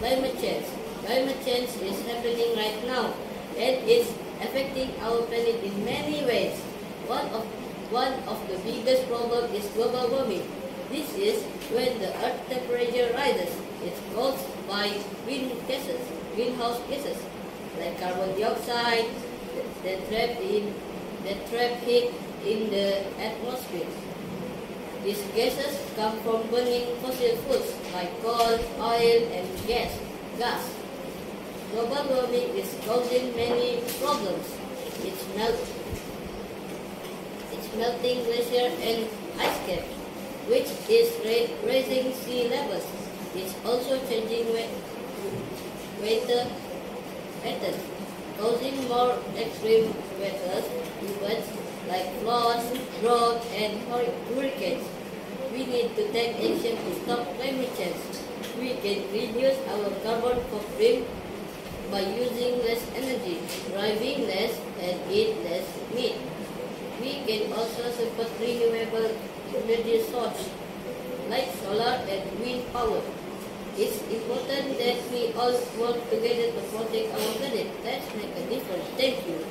Climate change. Climate change is happening right now, and it's affecting our planet in many ways. One of the biggest problems is global warming. This is when the Earth temperature rises. It's caused by greenhouse gases, like carbon dioxide that trap heat in the atmosphere. These gases come from burning fossil fuels like coal, oil, and gas. Global warming is causing many problems. It's, melt, it's melting glacier and ice cap, which is raising sea levels. It's also changing weather patterns, causing more extreme weather events like floods, drought, and hurricanes. We need to take action to stop climate change. We can reduce our carbon footprint by using less energy, driving less, and eat less meat. We can also support renewable energy sources like solar and wind power. It's important that we all work together to protect our planet. Let's make a difference. Thank you.